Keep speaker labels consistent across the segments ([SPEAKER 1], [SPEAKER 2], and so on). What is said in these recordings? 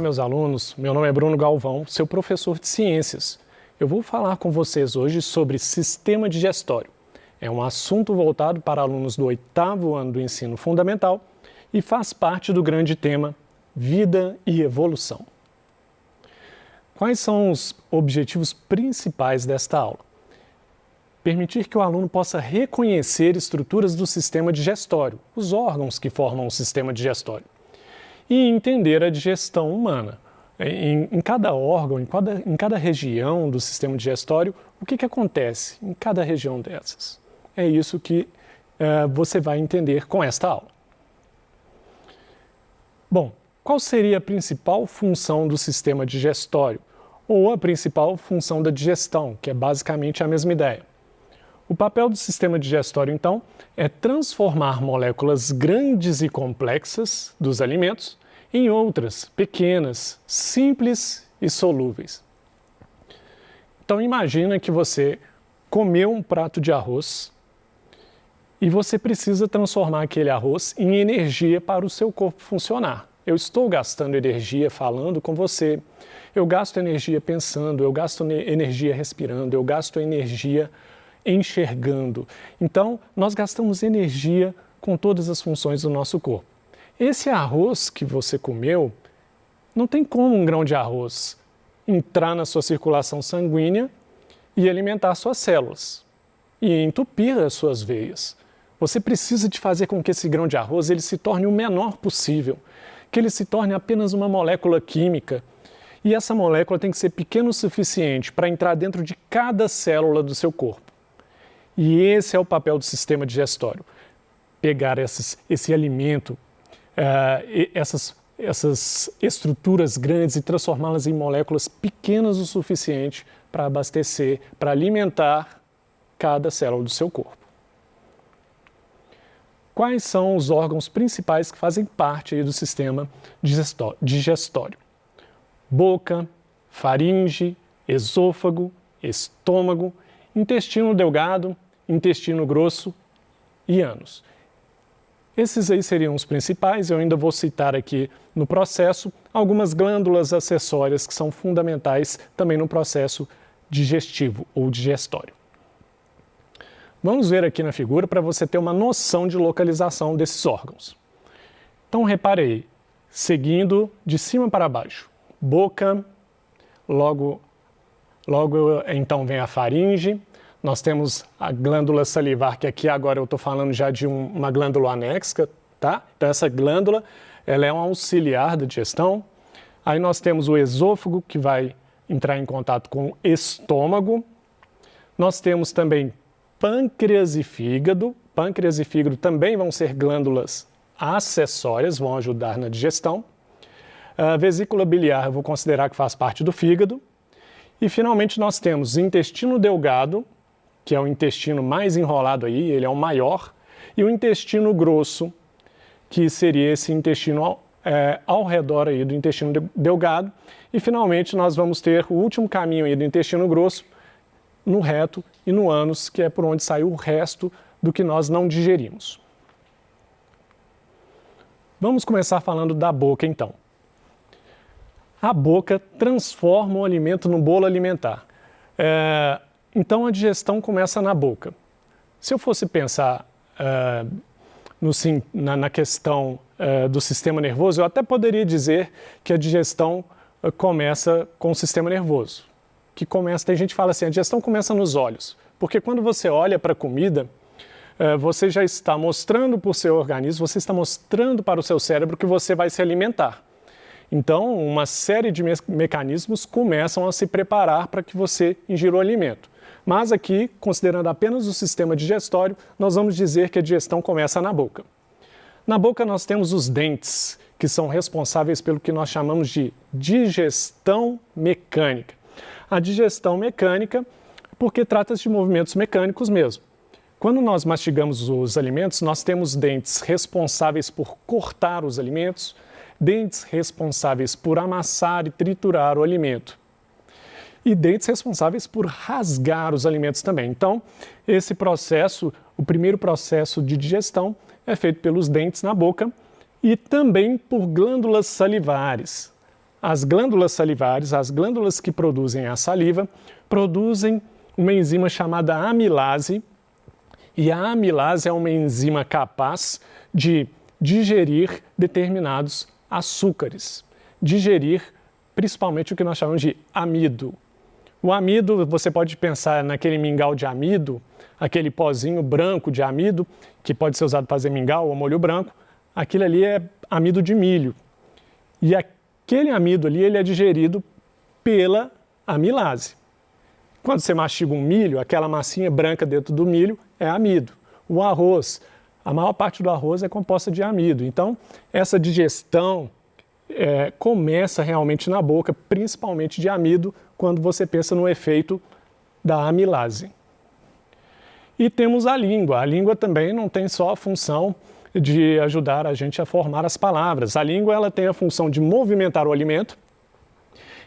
[SPEAKER 1] meus alunos. Meu nome é Bruno Galvão, seu professor de ciências. Eu vou falar com vocês hoje sobre sistema digestório. É um assunto voltado para alunos do 8º ano do ensino fundamental e faz parte do grande tema Vida e Evolução. Quais são os objetivos principais desta aula? Permitir que o aluno possa reconhecer estruturas do sistema digestório, os órgãos que formam o sistema digestório, e entender a digestão humana. Em cada órgão, em cada região do sistema digestório, o que acontece em cada região dessas? É isso que você vai entender com esta aula. Bom, qual seria a principal função do sistema digestório? Ou a principal função da digestão, que é basicamente a mesma ideia. O papel do sistema digestório, então, é transformar moléculas grandes e complexas dos alimentos em outras, pequenas, simples e solúveis. Então, imagina que você comeu um prato de arroz e você precisa transformar aquele arroz em energia para o seu corpo funcionar. Eu estou gastando energia falando com você, eu gasto energia pensando, eu gasto energia respirando, eu gasto energia enxergando. Então, nós gastamos energia com todas as funções do nosso corpo. Esse arroz que você comeu, não tem como um grão de arroz entrar na sua circulação sanguínea e alimentar suas células e entupir as suas veias. Você precisa de fazer com que esse grão de arroz ele se torne o menor possível, que ele se torne apenas uma molécula química. E essa molécula tem que ser pequena o suficiente para entrar dentro de cada célula do seu corpo. E esse é o papel do sistema digestório. Pegar esse alimento, essas estruturas grandes e transformá-las em moléculas pequenas o suficiente para abastecer, para alimentar cada célula do seu corpo. Quais são os órgãos principais que fazem parte do sistema digestório? Boca, faringe, esôfago, estômago, intestino delgado, intestino grosso e ânus. Esses aí seriam os principais. Eu ainda vou citar aqui no processo algumas glândulas acessórias que são fundamentais também no processo digestivo ou digestório. Vamos ver aqui na figura para você ter uma noção de localização desses órgãos. Então repare aí, seguindo de cima para baixo, boca, logo então vem a faringe. Nós temos a glândula salivar, que aqui agora eu estou falando já de uma glândula anexa, tá? Então essa glândula, ela é um auxiliar da digestão. Aí nós temos o esôfago, que vai entrar em contato com o estômago. Nós temos também pâncreas e fígado. Pâncreas e fígado também vão ser glândulas acessórias, vão ajudar na digestão. A vesícula biliar eu vou considerar que faz parte do fígado. E finalmente nós temos o intestino delgado, que é o intestino mais enrolado aí, ele é o maior, e o intestino grosso, que seria esse intestino ao redor aí do intestino delgado. E finalmente nós vamos ter o último caminho aí do intestino grosso, no reto e no ânus, que é por onde sai o resto do que nós não digerimos. Vamos começar falando da boca então. A boca transforma o alimento no bolo alimentar. Então a digestão começa na boca. Se eu fosse pensar na questão do sistema nervoso, eu até poderia dizer que a digestão começa com o sistema nervoso. Tem gente que fala assim, a digestão começa nos olhos, porque quando você olha para a comida, você já está mostrando para o seu organismo, você está mostrando para o seu cérebro que você vai se alimentar. Então, uma série de mecanismos começam a se preparar para que você ingira o alimento. Mas aqui, considerando apenas o sistema digestório, nós vamos dizer que a digestão começa na boca. Na boca nós temos os dentes, que são responsáveis pelo que nós chamamos de digestão mecânica. A digestão mecânica, porque trata-se de movimentos mecânicos mesmo. Quando nós mastigamos os alimentos, nós temos dentes responsáveis por cortar os alimentos, dentes responsáveis por amassar e triturar o alimento. E dentes responsáveis por rasgar os alimentos também. Então, esse processo, o primeiro processo de digestão, é feito pelos dentes na boca e também por glândulas salivares. as glândulas salivares, as glândulas que produzem a saliva, produzem uma enzima chamada amilase, e a amilase é uma enzima capaz de digerir determinados açúcares, digerir principalmente o que nós chamamos de amido. O amido, você pode pensar naquele mingau de amido, aquele pozinho branco de amido, que pode ser usado para fazer mingau ou molho branco, aquilo ali é amido de milho. E aquele amido ali, ele é digerido pela amilase. Quando você mastiga um milho, aquela massinha branca dentro do milho é amido. O arroz, a maior parte do arroz é composta de amido. Então, essa digestão começa realmente na boca, principalmente de amido, quando você pensa no efeito da amilase. E temos a língua. A língua também não tem só a função de ajudar a gente a formar as palavras. A língua ela tem a função de movimentar o alimento.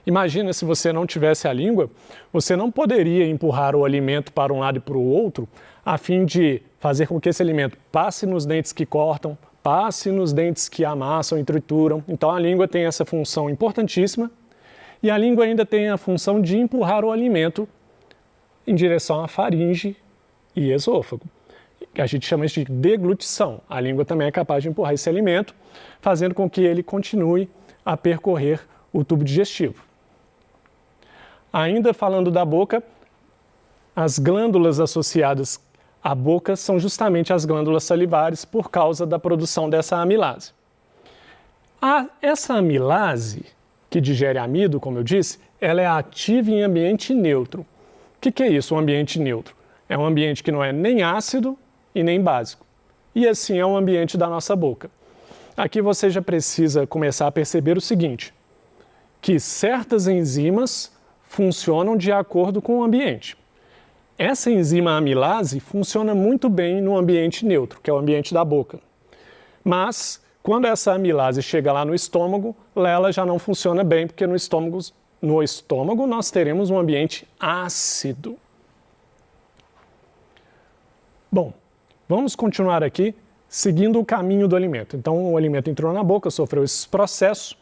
[SPEAKER 1] Imagina se você não tivesse a língua, você não poderia empurrar o alimento para um lado e para o outro, a fim de fazer com que esse alimento passe nos dentes que cortam, passe nos dentes que amassam e trituram. Então a língua tem essa função importantíssima e a língua ainda tem a função de empurrar o alimento em direção à faringe e esôfago. A gente chama isso de deglutição. A língua também é capaz de empurrar esse alimento, fazendo com que ele continue a percorrer o tubo digestivo. Ainda falando da boca, as glândulas associadas à boca são justamente as glândulas salivares por causa da produção dessa amilase. Essa amilase, que digere amido, como eu disse, ela é ativa em ambiente neutro. O que é isso, um ambiente neutro? É um ambiente que não é nem ácido e nem básico. E assim é o ambiente da nossa boca. Aqui você já precisa começar a perceber o seguinte, que certas enzimas funcionam de acordo com o ambiente. Essa enzima amilase funciona muito bem no ambiente neutro, que é o ambiente da boca. Mas, quando essa amilase chega lá no estômago, ela já não funciona bem, porque no estômago nós teremos um ambiente ácido. Bom, vamos continuar aqui seguindo o caminho do alimento. Então, o alimento entrou na boca, sofreu esses processos,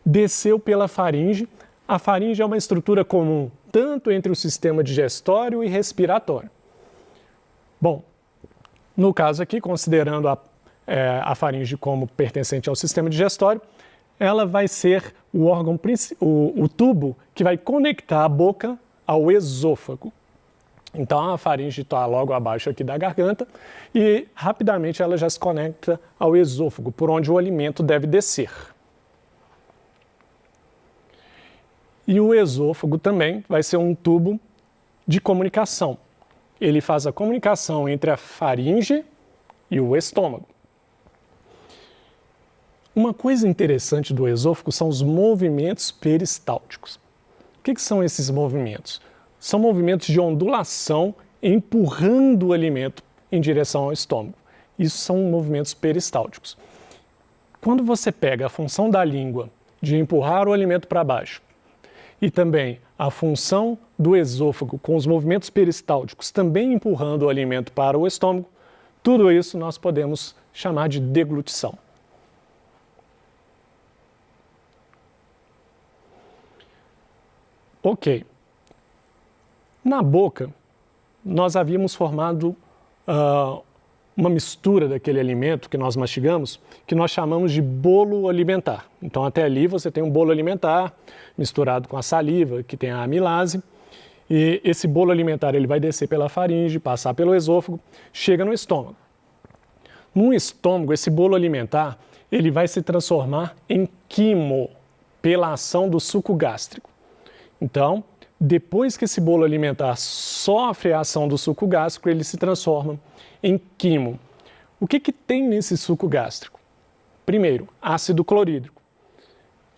[SPEAKER 1] desceu pela faringe. A faringe é uma estrutura comum tanto entre o sistema digestório e respiratório. Bom, no caso aqui, considerando a faringe como pertencente ao sistema digestório, ela vai ser o órgão, o tubo que vai conectar a boca ao esôfago. Então a faringe está logo abaixo aqui da garganta e rapidamente ela já se conecta ao esôfago, por onde o alimento deve descer. E o esôfago também vai ser um tubo de comunicação. Ele faz a comunicação entre a faringe e o estômago. Uma coisa interessante do esôfago são os movimentos peristálticos. O que são esses movimentos? São movimentos de ondulação empurrando o alimento em direção ao estômago. Isso são movimentos peristálticos. Quando você pega a função da língua de empurrar o alimento para baixo e também a função do esôfago com os movimentos peristálticos também empurrando o alimento para o estômago, tudo isso nós podemos chamar de deglutição. Ok. Na boca, nós havíamos formado uma mistura daquele alimento que nós mastigamos, que nós chamamos de bolo alimentar. Então, até ali você tem um bolo alimentar misturado com a saliva, que tem a amilase, e esse bolo alimentar ele vai descer pela faringe, passar pelo esôfago, chega no estômago. No estômago, esse bolo alimentar ele vai se transformar em quimo pela ação do suco gástrico. Então, depois que esse bolo alimentar sofre a ação do suco gástrico, ele se transforma em quimo. O que tem nesse suco gástrico? Primeiro, ácido clorídrico.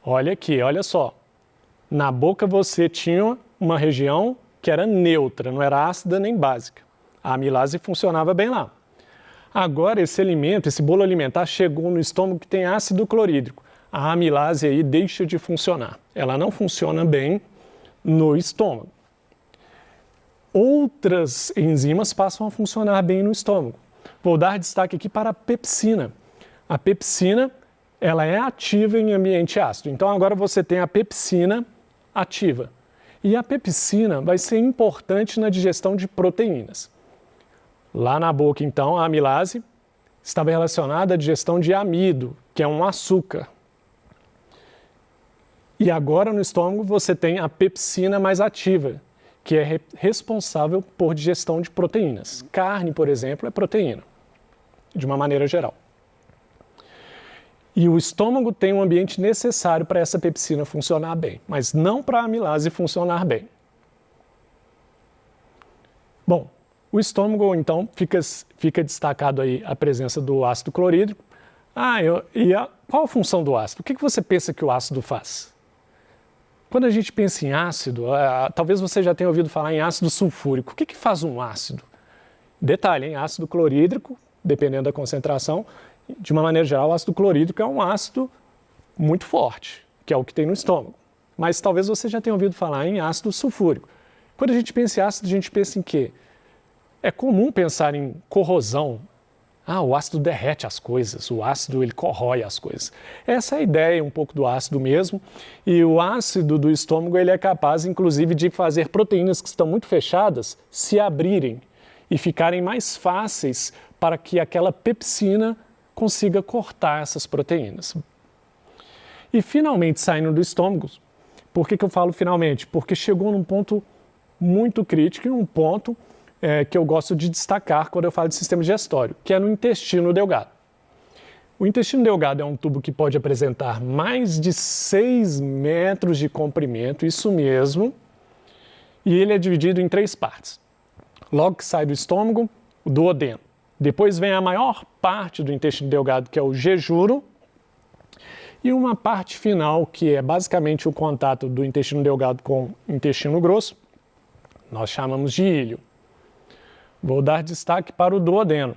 [SPEAKER 1] Olha aqui, olha só. Na boca você tinha uma região que era neutra, não era ácida nem básica. A amilase funcionava bem lá. Agora esse alimento, esse bolo alimentar chegou no estômago que tem ácido clorídrico. A amilase aí deixa de funcionar. Ela não funciona bem no estômago. Outras enzimas passam a funcionar bem no estômago. Vou dar destaque aqui para a pepsina. A pepsina ela é ativa em ambiente ácido. Então agora você tem a pepsina ativa. E a pepsina vai ser importante na digestão de proteínas. Lá na boca, então, a amilase estava relacionada à digestão de amido, que é um açúcar. E agora no estômago você tem a pepsina mais ativa, que é responsável por digestão de proteínas. Carne, por exemplo, é proteína, de uma maneira geral. E o estômago tem um ambiente necessário para essa pepsina funcionar bem, mas não para a amilase funcionar bem. Bom, o estômago, então, fica destacado aí a presença do ácido clorídrico. Qual a função do ácido? O que você pensa que o ácido faz? Quando a gente pensa em ácido, talvez você já tenha ouvido falar em ácido sulfúrico. O que faz um ácido? Detalhe, hein? Ácido clorídrico, dependendo da concentração, de uma maneira geral, o ácido clorídrico é um ácido muito forte, que é o que tem no estômago. Mas talvez você já tenha ouvido falar em ácido sulfúrico. Quando a gente pensa em ácido, a gente pensa em quê? É comum pensar em corrosão. O ácido derrete as coisas, o ácido ele corrói as coisas. Essa é a ideia um pouco do ácido mesmo. E o ácido do estômago ele é capaz, inclusive, de fazer proteínas que estão muito fechadas se abrirem e ficarem mais fáceis para que aquela pepsina consiga cortar essas proteínas. E finalmente saindo do estômago, por que eu falo finalmente? Porque chegou num ponto muito crítico e um ponto que eu gosto de destacar quando eu falo de sistema digestório, que é no intestino delgado. O intestino delgado é um tubo que pode apresentar mais de 6 metros de comprimento, isso mesmo, e ele é dividido em 3 partes. Logo que sai do estômago, o duodeno. Depois vem a maior parte do intestino delgado, que é o jejuro, e uma parte final, que é basicamente o contato do intestino delgado com o intestino grosso, nós chamamos de íleo. Vou dar destaque para o duodeno.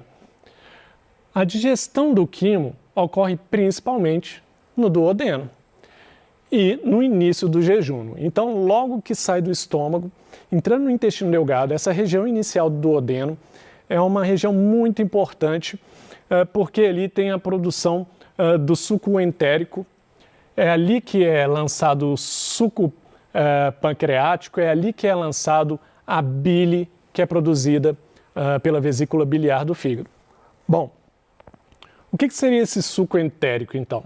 [SPEAKER 1] A digestão do quimo ocorre principalmente no duodeno e no início do jejum. Então, logo que sai do estômago, entrando no intestino delgado, essa região inicial do duodeno é uma região muito importante porque ali tem a produção do suco entérico. É ali que é lançado o suco pancreático, é ali que é lançado a bile que é produzida pela vesícula biliar do fígado. Bom, o que seria esse suco entérico, então?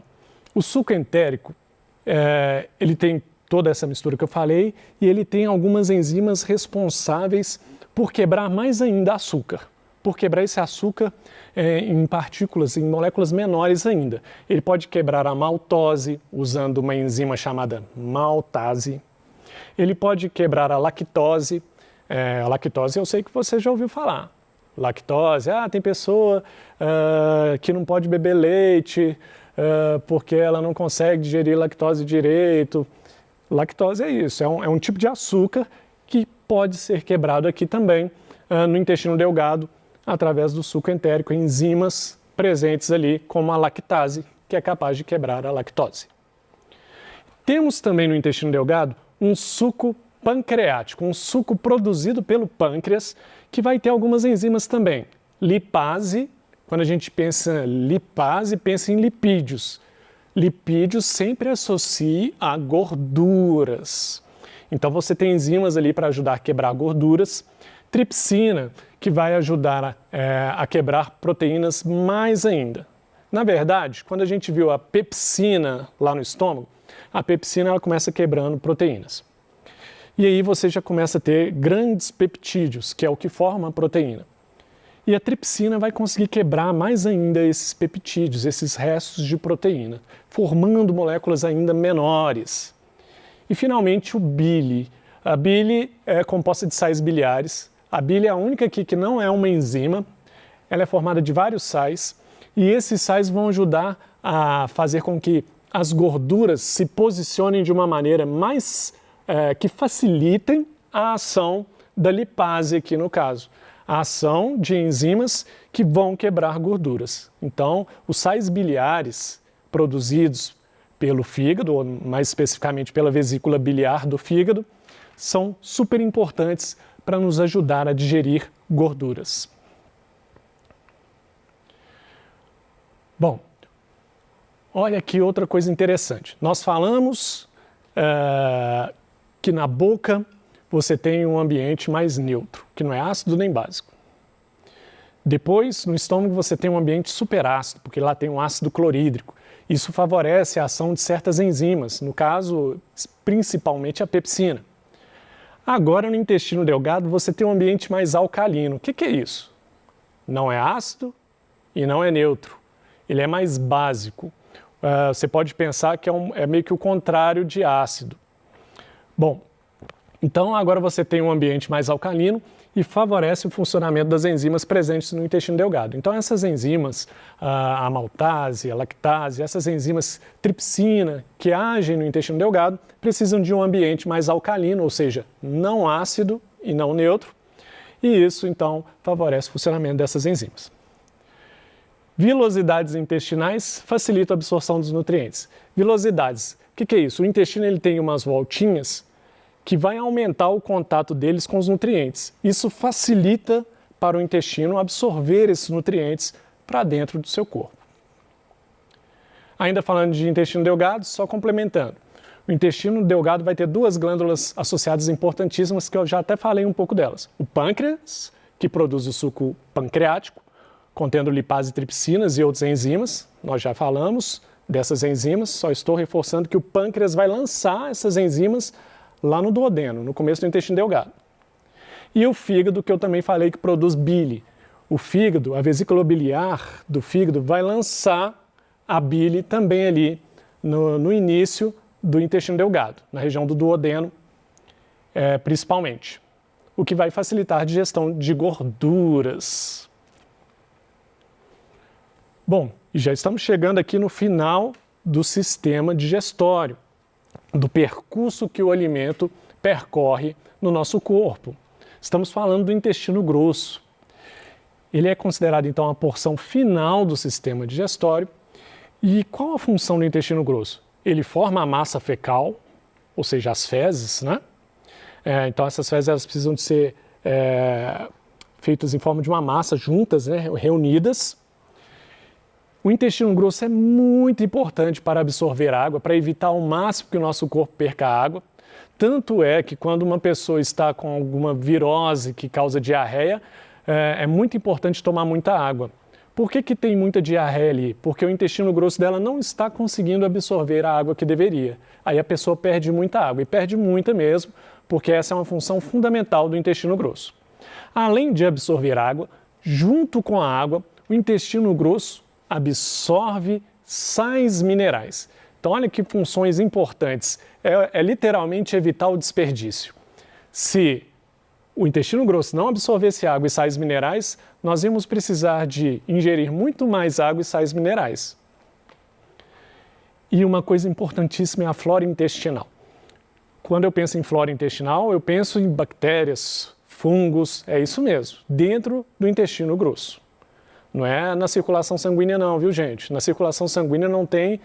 [SPEAKER 1] O suco entérico, ele tem toda essa mistura que eu falei e ele tem algumas enzimas responsáveis por quebrar mais ainda açúcar, por quebrar esse açúcar em partículas, em moléculas menores ainda. Ele pode quebrar a maltose usando uma enzima chamada maltase. Ele pode quebrar a lactose. A lactose eu sei que você já ouviu falar. Lactose, tem pessoa que não pode beber leite porque ela não consegue digerir lactose direito. Lactose é isso, é um tipo de açúcar que pode ser quebrado aqui também no intestino delgado através do suco entérico, enzimas presentes ali como a lactase, que é capaz de quebrar a lactose. Temos também no intestino delgado um suco pancreático, um suco produzido pelo pâncreas, que vai ter algumas enzimas também. Lipase, quando a gente pensa lipase, pensa em lipídios. Lipídios sempre associa a gorduras. Então você tem enzimas ali para ajudar a quebrar gorduras. Tripsina, que vai ajudar a quebrar proteínas mais ainda. Na verdade, quando a gente viu a pepsina lá no estômago, a pepsina ela começa quebrando proteínas. E aí você já começa a ter grandes peptídeos, que é o que forma a proteína. E a tripsina vai conseguir quebrar mais ainda esses peptídeos, esses restos de proteína, formando moléculas ainda menores. E finalmente o bile. A bile é composta de sais biliares. A bile é a única aqui que não é uma enzima. Ela é formada de vários sais. E esses sais vão ajudar a fazer com que as gorduras se posicionem de uma maneira mais que facilitem a ação da lipase aqui no caso. A ação de enzimas que vão quebrar gorduras. Então, os sais biliares produzidos pelo fígado, ou mais especificamente pela vesícula biliar do fígado, são super importantes para nos ajudar a digerir gorduras. Bom, Olha aqui outra coisa interessante. Nós falamos que na boca você tem um ambiente mais neutro, que não é ácido nem básico. Depois, no estômago, você tem um ambiente superácido, porque lá tem um ácido clorídrico. Isso favorece a ação de certas enzimas, no caso, principalmente a pepsina. Agora, no intestino delgado, você tem um ambiente mais alcalino. O que é isso? Não é ácido e não é neutro. Ele é mais básico. Você pode pensar que é meio que o contrário de ácido. Bom, então agora você tem um ambiente mais alcalino e favorece o funcionamento das enzimas presentes no intestino delgado. Então essas enzimas, a maltase, a lactase, essas enzimas tripsina que agem no intestino delgado, precisam de um ambiente mais alcalino, ou seja, não ácido e não neutro, e isso então favorece o funcionamento dessas enzimas. Vilosidades intestinais facilitam a absorção dos nutrientes. Vilosidades, o que é isso? O intestino ele tem umas voltinhas que vai aumentar o contato deles com os nutrientes. Isso facilita para o intestino absorver esses nutrientes para dentro do seu corpo. Ainda falando de intestino delgado, só complementando. O intestino delgado vai ter duas glândulas associadas importantíssimas que eu já até falei um pouco delas. O pâncreas, que produz o suco pancreático, contendo lipase e tripsinas e outras enzimas. Nós já falamos dessas enzimas, só estou reforçando que o pâncreas vai lançar essas enzimas lá no duodeno, no começo do intestino delgado. E o fígado, que eu também falei que produz bile. O fígado, a vesícula biliar do fígado, vai lançar a bile também ali no início do intestino delgado, na região do duodeno, principalmente. O que vai facilitar a digestão de gorduras. Bom, e já estamos chegando aqui no final do sistema digestório, do percurso que o alimento percorre no nosso corpo. Estamos falando do intestino grosso. Ele é considerado, então, a porção final do sistema digestório. E qual a função do intestino grosso? Ele forma a massa fecal, ou seja, as fezes, né? Então, essas fezes elas precisam de ser feitas em forma de uma massa, juntas, né? Reunidas. O intestino grosso é muito importante para absorver água, para evitar ao máximo que o nosso corpo perca água. Tanto é que quando uma pessoa está com alguma virose que causa diarreia, é muito importante tomar muita água. Por que tem muita diarreia ali? Porque o intestino grosso dela não está conseguindo absorver a água que deveria. Aí a pessoa perde muita água, e perde muita mesmo, porque essa é uma função fundamental do intestino grosso. Além de absorver água, junto com a água, o intestino grosso absorve sais minerais. Então, olha que funções importantes. É literalmente evitar o desperdício. Se o intestino grosso não absorvesse água e sais minerais, nós íamos precisar de ingerir muito mais água e sais minerais. E uma coisa importantíssima é a flora intestinal. Quando eu penso em flora intestinal, eu penso em bactérias, fungos, é isso mesmo, dentro do intestino grosso. Não é na circulação sanguínea não, viu gente? Na circulação sanguínea não tem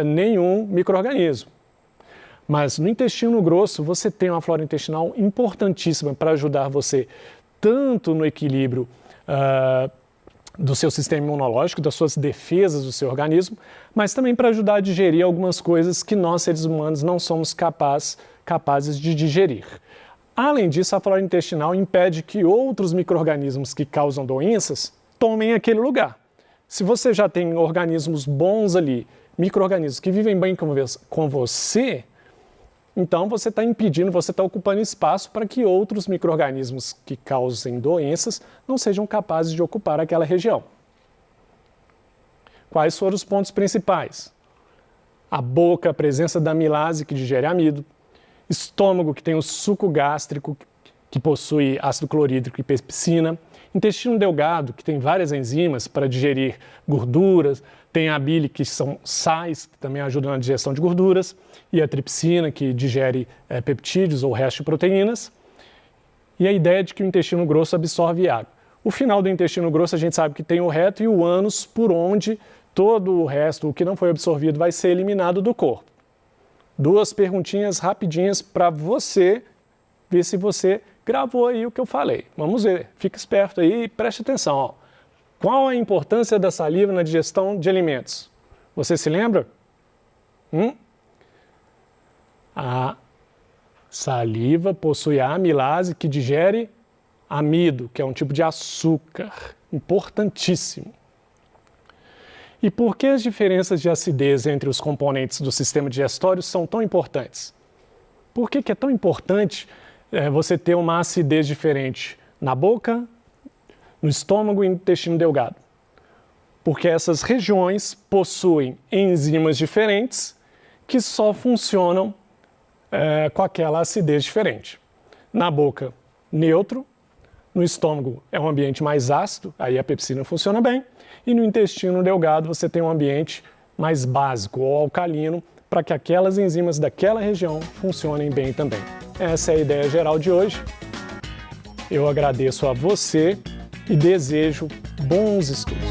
[SPEAKER 1] nenhum micro-organismo. Mas no intestino grosso você tem uma flora intestinal importantíssima para ajudar você tanto no equilíbrio do seu sistema imunológico, das suas defesas do seu organismo, mas também para ajudar a digerir algumas coisas que nós, seres humanos, não somos capazes de digerir. Além disso, a flora intestinal impede que outros micro-organismos que causam doenças tomem aquele lugar. Se você já tem organismos bons ali, micro-organismos que vivem bem com você, então você está impedindo, você está ocupando espaço para que outros micro-organismos que causem doenças não sejam capazes de ocupar aquela região. Quais foram os pontos principais? A boca, a presença da amilase que digere amido, estômago que tem o suco gástrico que possui ácido clorídrico e pepsina, intestino delgado, que tem várias enzimas para digerir gorduras, tem a bile, que são sais, que também ajudam na digestão de gorduras, e a tripsina, que digere peptídeos ou restos de proteínas, e a ideia de que o intestino grosso absorve água. O final do intestino grosso a gente sabe que tem o reto e o ânus, por onde todo o resto, o que não foi absorvido, vai ser eliminado do corpo. Duas perguntinhas rapidinhas para você ver se você gravou aí o que eu falei. Vamos ver, fica esperto aí e preste atenção. Ó. Qual a importância da saliva na digestão de alimentos? Você se lembra? A saliva possui a amilase que digere amido, que é um tipo de açúcar, importantíssimo. E por que as diferenças de acidez entre os componentes do sistema digestório são tão importantes? Por que é tão importante você ter uma acidez diferente na boca, no estômago e no intestino delgado? Porque essas regiões possuem enzimas diferentes que só funcionam com aquela acidez diferente. Na boca, neutro. No estômago é um ambiente mais ácido, aí a pepsina funciona bem. E no intestino delgado você tem um ambiente mais básico ou alcalino para que aquelas enzimas daquela região funcionem bem também. Essa é a ideia geral de hoje. Eu agradeço a você e desejo bons estudos.